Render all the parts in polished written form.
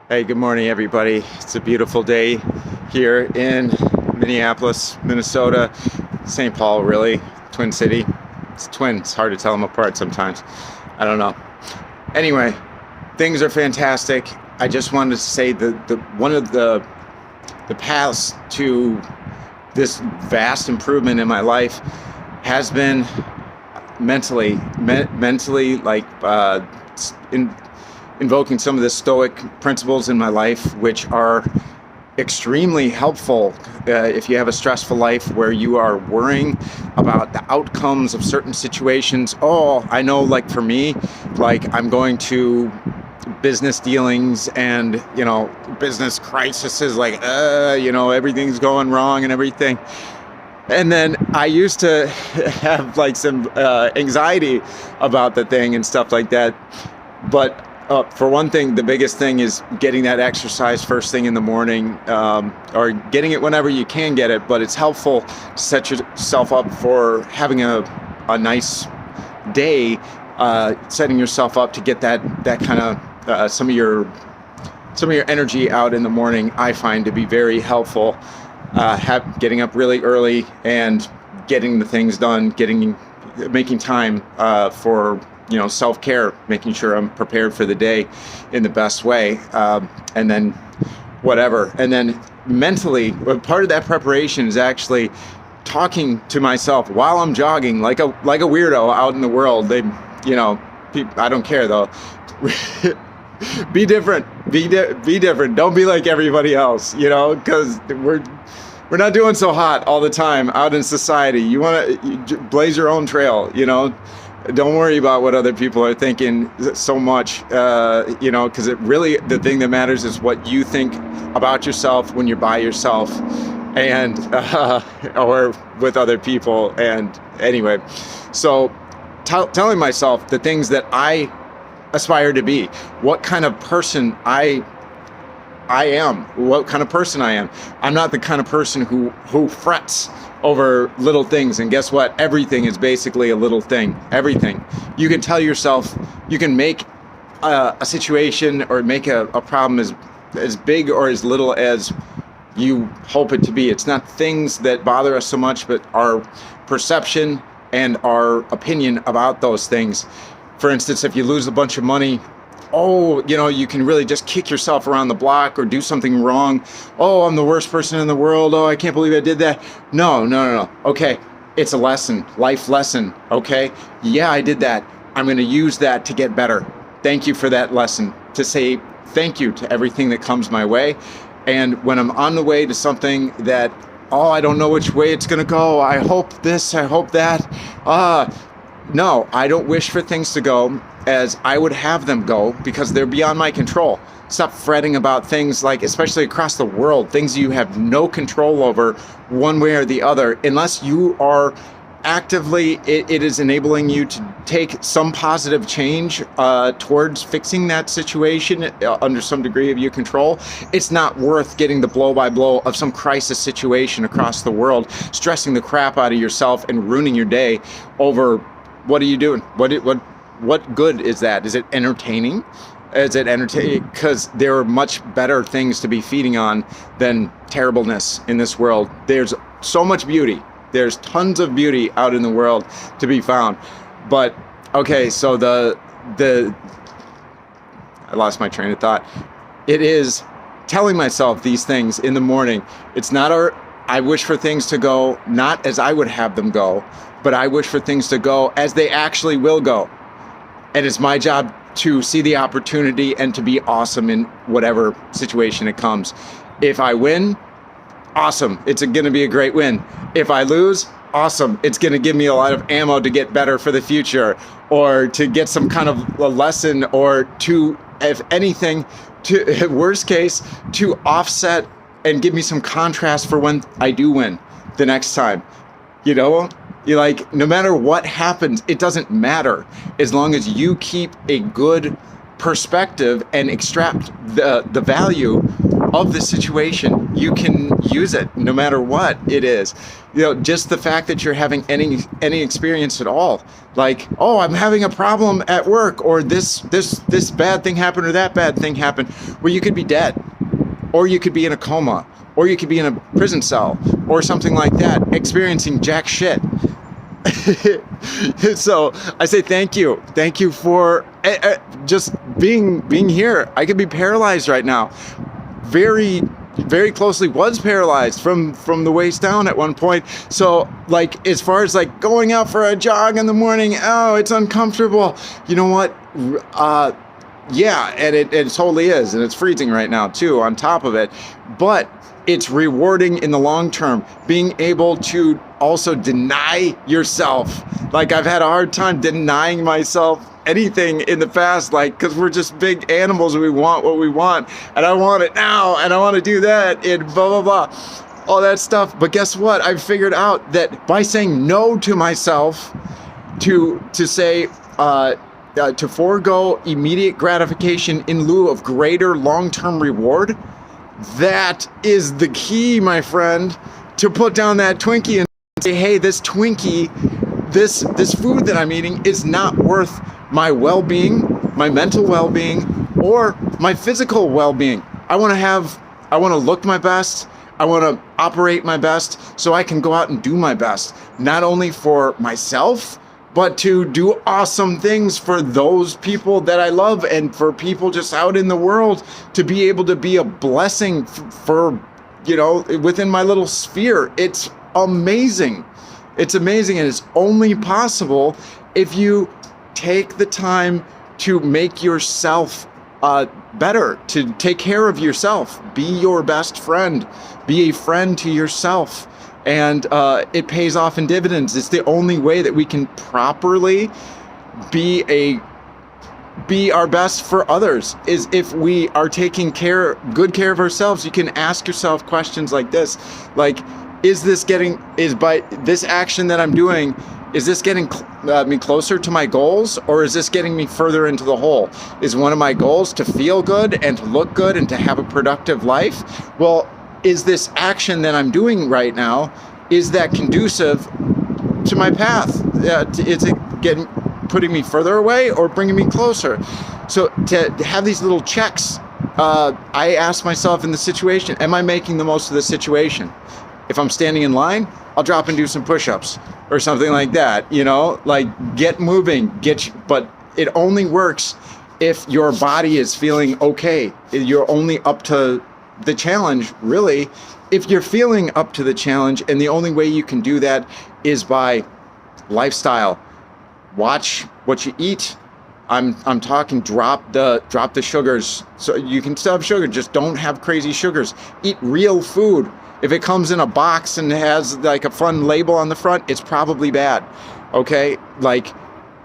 Hey, good morning, everybody. It's a beautiful day here in Minneapolis, Minnesota, St. Paul, really, Twin City. It's twin. It's hard to tell them apart sometimes. I don't know. Anyway, things are fantastic. I just wanted to say the one of the paths to this vast improvement in my life has been mentally like in invoking some of the Stoic principles in my life, which are extremely helpful if you have a stressful life where you are worrying about the outcomes of certain situations. Oh, I know, like for me, like I'm going to business dealings and, business crises, like, everything's going wrong and everything. And then I used to have like some anxiety about the thing and stuff like that. But for one thing, the biggest thing is getting that exercise first thing in the morning, or getting it whenever you can get it. But it's helpful to set yourself up for having a nice day, setting yourself up to get that kind of some of your energy out in the morning. I find to be very helpful. Getting up really early and getting the things done, making time for self-care, making sure I'm prepared for the day in the best way, and then whatever. And then mentally, part of that preparation is actually talking to myself while I'm jogging, like a weirdo out in the world. I don't care though. Be different. Be different. Don't be like everybody else. Because we're not doing so hot all the time out in society. You want to blaze your own trail. Don't worry about what other people are thinking so much, because the thing that matters is what you think about yourself when you're by yourself and or with other people. And anyway, so telling myself the things that I aspire to be, what kind of person I am, what kind of person I am. I'm not the kind of person who frets over little things. And guess what? Everything is basically a little thing. Everything. You can tell yourself, you can make a situation or make a problem as big or as little as you hope it to be. It's not things that bother us so much, but our perception and our opinion about those things. For instance, if you lose a bunch of money, you can really just kick yourself around the block or do something wrong. Oh, I'm the worst person in the world. Oh, I can't believe I did that. No. Okay, it's a lesson, life lesson. Okay, yeah, I did that. I'm going to use that to get better. Thank you for that lesson, to say thank you to everything that comes my way. And when I'm on the way to something that, I don't know which way it's going to go. I hope this, I hope that. No, I don't wish for things to go as I would have them go, because they're beyond my control. Stop fretting about things, like, especially across the world, things you have no control over one way or the other, unless you are actively, it is enabling you to take some positive change towards fixing that situation under some degree of your control. It's not worth getting the blow by blow of some crisis situation across the world, stressing the crap out of yourself and ruining your day over. What are you doing? What good is that? Is it entertaining? Is it entertaining? Because there are much better things to be feeding on than terribleness in this world. There's so much beauty. There's tons of beauty out in the world to be found. But okay, so I lost my train of thought. It is telling myself these things in the morning. It's not I wish for things to go not as I would have them go, but I wish for things to go as they actually will go. And it's my job to see the opportunity and to be awesome in whatever situation it comes. If I win, awesome. It's going to be a great win. If I lose, awesome. It's going to give me a lot of ammo to get better for the future, or to get some kind of a lesson, or to, if anything, to worst case, to offset and give me some contrast for when I do win the next time. You're like, no matter what happens, it doesn't matter as long as you keep a good perspective and extract the value of the situation, you can use it no matter what it is. Just the fact that you're having any experience at all, like, oh, I'm having a problem at work, or this bad thing happened, or that bad thing happened, where you could be dead, or you could be in a coma, or you could be in a prison cell, or something like that, experiencing jack shit. So I say thank you for just being here. I could be paralyzed right now. Very, very closely was paralyzed from the waist down at one point. So, like, as far as like going out for a jog in the morning, oh, it's uncomfortable. You know what? Yeah, and it totally is, and it's freezing right now too, on top of it. But it's rewarding in the long term, being able to also deny yourself. Like, I've had a hard time denying myself anything in the past, like, because we're just big animals and we want what we want, and I want it now, and I want to do that, and blah, blah, blah, all that stuff. But guess what? I've figured out that by saying no to myself, to say, to forego immediate gratification in lieu of greater long-term reward, that is the key, my friend, to put down that Twinkie and say, hey, this Twinkie, this food that I'm eating is not worth my well-being, my mental well-being, or my physical well-being. I want to look my best. I want to operate my best so I can go out and do my best, not only for myself, but to do awesome things for those people that I love, and for people just out in the world, to be able to be a blessing for, within my little sphere. It's amazing. It's amazing, and it's only possible if you take the time to make yourself better, to take care of yourself. Be your best friend. Be a friend to yourself. And it pays off in dividends. It's the only way that we can properly be our best for others, is if we are taking good care of ourselves. You can ask yourself questions like this, like, is by this action that I'm doing, is this getting me closer to my goals, or is this getting me further into the hole? Is one of my goals to feel good and to look good and to have a productive life? Well, is this action that I'm doing right now, is that conducive to my path? Is it putting me further away or bringing me closer? So to have these little checks, I ask myself in the situation, am I making the most of the situation? If I'm standing in line, I'll drop and do some push-ups or something like that, like, get moving, but it only works if your body is feeling okay. You're only up to the challenge, really, if you're feeling up to the challenge, and the only way you can do that is by lifestyle. Watch what you eat. I'm talking drop the sugars. So you can still have sugar, just don't have crazy sugars. Eat real food. If it comes in a box and has like a fun label on the front, it's probably bad. Okay, like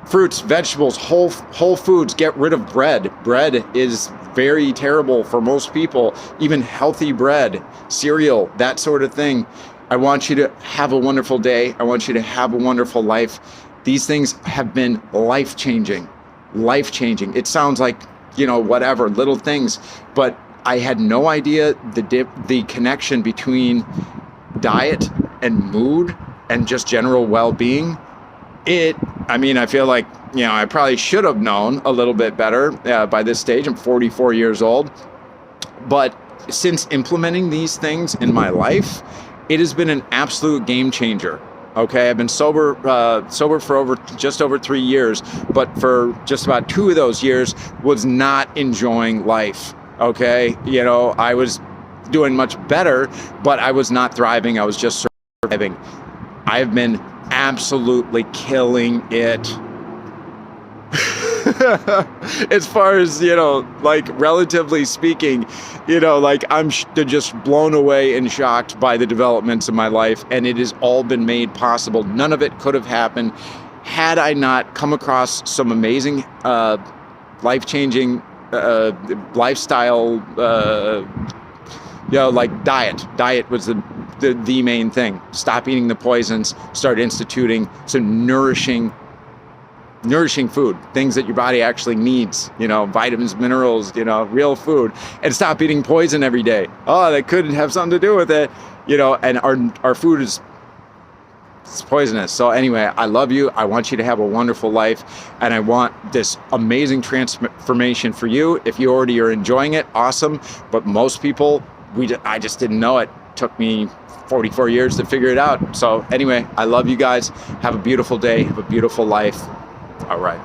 fruits, vegetables, whole foods. Get rid of bread. Bread is very terrible for most people, even healthy bread, cereal, that sort of thing. I want you to have a wonderful day. I want you to have a wonderful life. These things have been life-changing. It sounds like, whatever, little things, but I had no idea the connection between diet and mood and just general well-being. I feel like, I probably should have known a little bit better by this stage. I'm 44 years old. But since implementing these things in my life, it has been an absolute game changer. Okay, I've been sober for just over 3 years, but for just about 2 of those years was not enjoying life. Okay, I was doing much better, but I was not thriving. I was just surviving. I've been absolutely killing it. As far as, like, relatively speaking, like, I'm just blown away and shocked by the developments of my life, and it has all been made possible. None of it could have happened had I not come across some amazing, life-changing lifestyle, like diet. Diet was the main thing. Stop eating the poisons, start instituting some nourishing nourishing food, things that your body actually needs, vitamins, minerals, real food, and stop eating poison every day. Oh, that could have something to do with it, and our food is it's poisonous. So anyway, I love you. I want you to have a wonderful life, and I want this amazing transformation for you. If you already are enjoying it, awesome. But most people, I just didn't know it. Took me 44 years to figure it out. So anyway, I love you guys. Have a beautiful day. Have a beautiful life. All right.